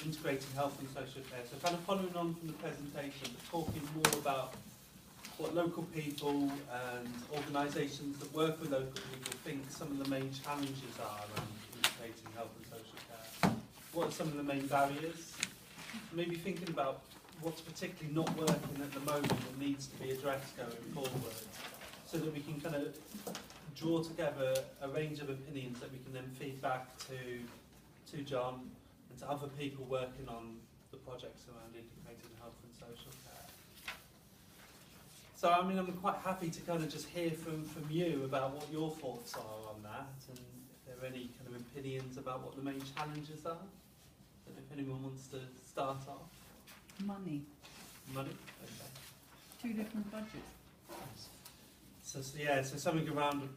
integrating health and social care. So kind of following on from the presentation, but talking more about what local people and organisations that work with local people think some of the main challenges are around integrating health and social care. What are some of the main barriers? Maybe thinking about what's particularly not working at the moment that needs to be addressed going forward, so that we can kind of draw together a range of opinions that we can then feed back to John and to other people working on the projects around integrated health and social care. So I mean, I'm quite happy to kind of just hear from you about what your thoughts are on that, and if there are any kind of opinions about what the main challenges are. I don't know if anyone wants to start off. Money. Money? Okay. Two different budgets. So yeah, so something around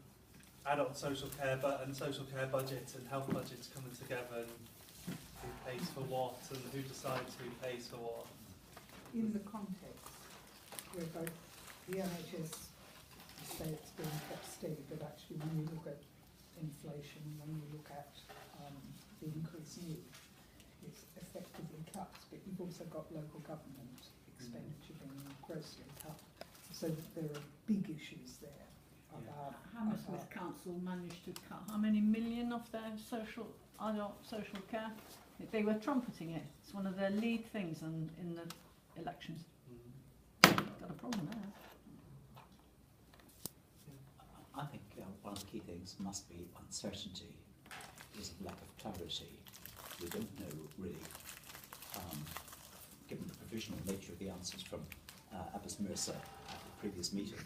adult social care and social care budgets and health budgets coming together, and who pays for what and who decides who pays for what. In the context where both the NHS say it's being kept steady, but actually when you look at inflation, when you look at the increased need, it's effectively cuts, but you've also got local government expenditure being grossly cut. So there are big issues there about Hammersmith Council managed to cut how many million of their adult social care? They were trumpeting it. It's one of their lead things in the elections. Got a problem there. I think one of the key things must be uncertainty. There's a lack of clarity. We don't know really, given the provisional nature of the answers from Abbas Mirza at the previous meeting.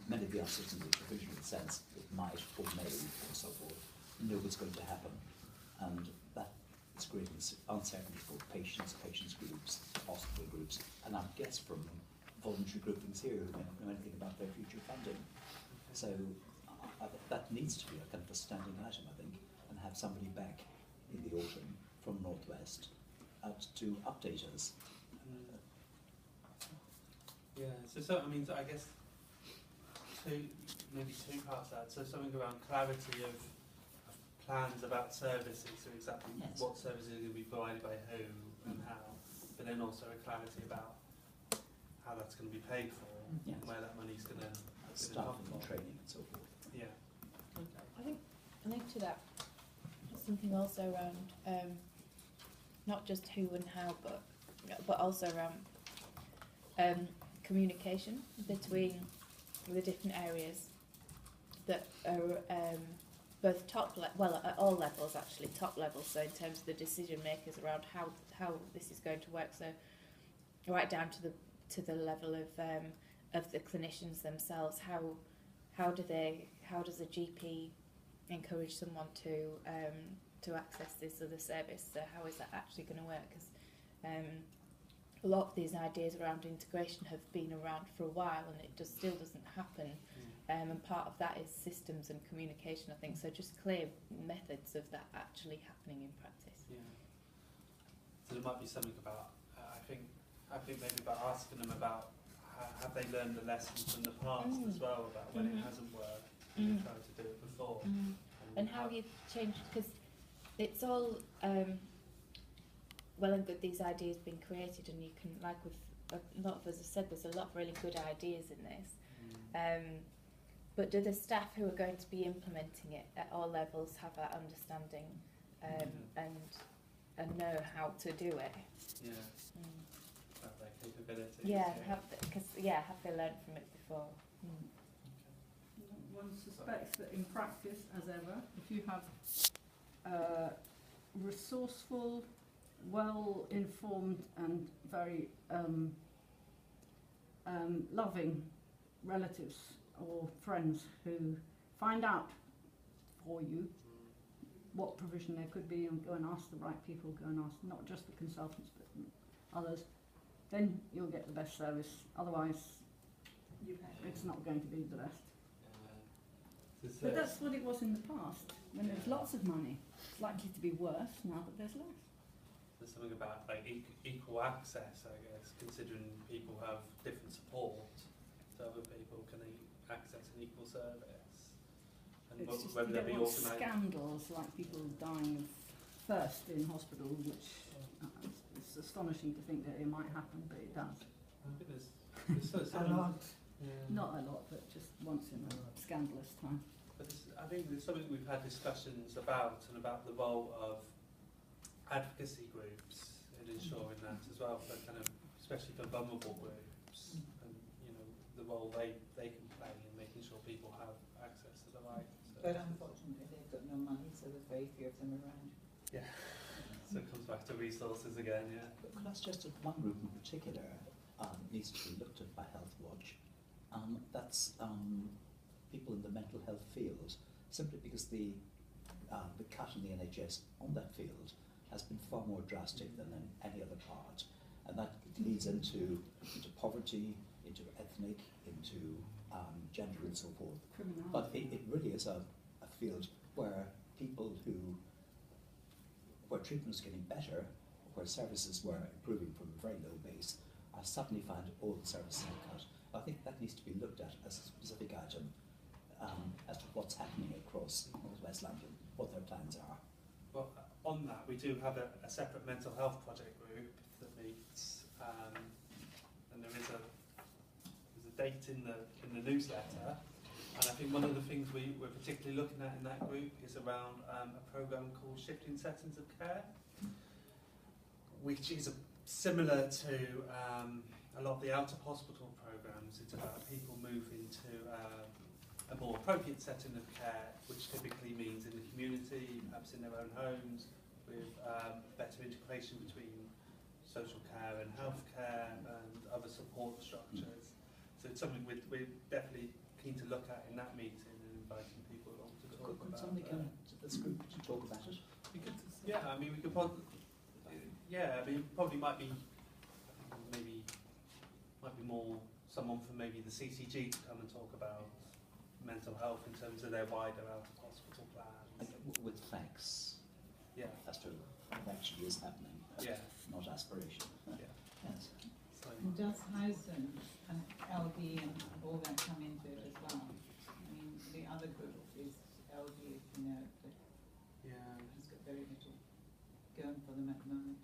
Many of the answers in the provisional sense, it might or may and so forth, know what's going to happen, and that is creating uncertainty for patients groups, hospital groups, and I guess from voluntary groupings here who don't know anything about their future funding. So that needs to be a kind of a standing item, I think, and have somebody back in the autumn from Northwest to update us. Yeah, so I mean, I guess maybe two parts of that. So something around clarity of plans about services, so exactly what services are going to be provided by who and how, but then also a clarity about how that's going to be paid for, and where that money's going to staff and training and so forth. Yeah. Okay. I think to that, something also around not just who and how, but also around communication between the different areas that are both at all levels actually, top levels, so in terms of the decision makers around how this is going to work, so right down to the level of the clinicians themselves. How does a GP encourage someone to access this other service? So how is that actually going to work? Because a lot of these ideas around integration have been around for a while, and it still doesn't happen. And part of that is systems and communication, I think. So just clear methods of that actually happening in practice. Yeah. So there might be something about I think maybe about asking them about have they learned the lessons from the past as well, about when it hasn't worked and tried to do it before. And how you change, because it's all well and good these ideas being created, and you can, like with a lot of us have said, there's a lot of really good ideas in this. But do the staff who are going to be implementing it at all levels have that understanding and know how to do it? Yeah. Have their capabilities. Yeah, have they learned from it before? One suspects that in practice, as ever, if you have resourceful, well-informed and very loving relatives or friends who find out for you what provision there could be, and go and ask the right people, go and ask not just the consultants but others, then you'll get the best service. Otherwise, it's not going to be the best. But that's what it was in the past, when there was lots of money. It's likely to be worse now that there's less. There's something about like equal access, I guess, considering people have different support, so other people can access an equal service. And It's just whether you they be don't want organised. scandals like people dying of thirst in hospital, which astonishing to think that it might happen, but it does. I think there's sort of A something, lot. Not a lot, but just once in a scandalous time. but I think there's something we've had discussions about, and about the role of advocacy groups in ensuring that as well, for kind of, especially for vulnerable groups, and you know the role they can play in making sure people have access to the right But services. unfortunately, they've got no money, so there's very few of them around. Yeah. So it comes back to resources again, yeah. But could I suggest that one group in particular needs to be looked at by Healthwatch? That's people in the mental health field, simply because the cut in the NHS on that field has been far more drastic than in any other part, and that leads into poverty, into ethnic, into gender and so forth. Criminality. But it really is a field where people where treatment is getting better, where services were improving from a very low base, I suddenly find all the services are cut. I think that needs to be looked at as a specific item as to what's happening across West London, what their plans are. Well, on that, we do have a separate mental health project group that meets, and there's a date in the newsletter. And I think one of the things we're particularly looking at in that group is around a programme called Shifting Settings of Care, which is similar to a lot of the out-of-hospital programmes. It's about people moving to a more appropriate setting of care, which typically means in the community, perhaps in their own homes, with better integration between social care and healthcare and other support structures. So it's something we're definitely keen to look at in that meeting, and inviting people along to talk Could about. somebody come to this group to talk about it? We could, yeah, I mean, we could probably, yeah, I mean, probably might be more someone from maybe the CCG to come and talk about mental health in terms of their wider out-of-hospital plans. With facts Yeah, as to what actually is happening, yeah, not aspiration. yeah. Yes. So, And does housing and LD and all that come into it as well? I mean, the other group is LD, you know, that yeah, has got very little going for them at the moment.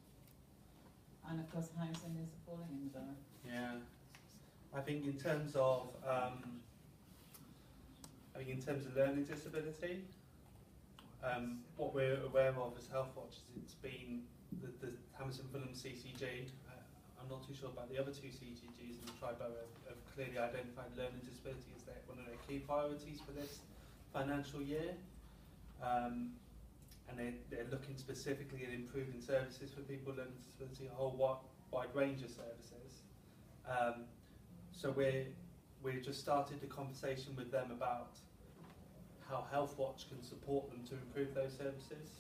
And of course, housing is appalling in the borough. yeah. I think in terms of learning disability, what we're aware of as Healthwatch is it's been the Hammersmith Fulham CCG. I'm not too sure about the other two CCGs in the Tri-Borough have clearly identified learning disability as one of their key priorities for this financial year. And they're looking specifically at improving services for people with learning disability, a whole wide range of services. So we've just started the conversation with them about how Healthwatch can support them to improve those services,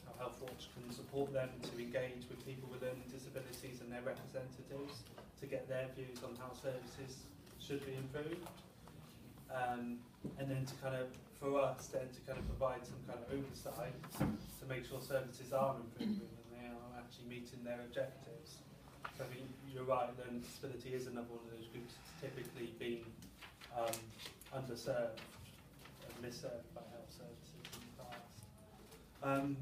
how Healthwatch can support them to engage with people with learning disabilities and their representatives to get their views on how services should be improved. And then to kind of, for us then to kind of provide some kind of oversight to make sure services are improving and they are actually meeting their objectives. So I mean, you're right, learning disability is another one of those groups that's typically been underserved and misserved by health services in the past.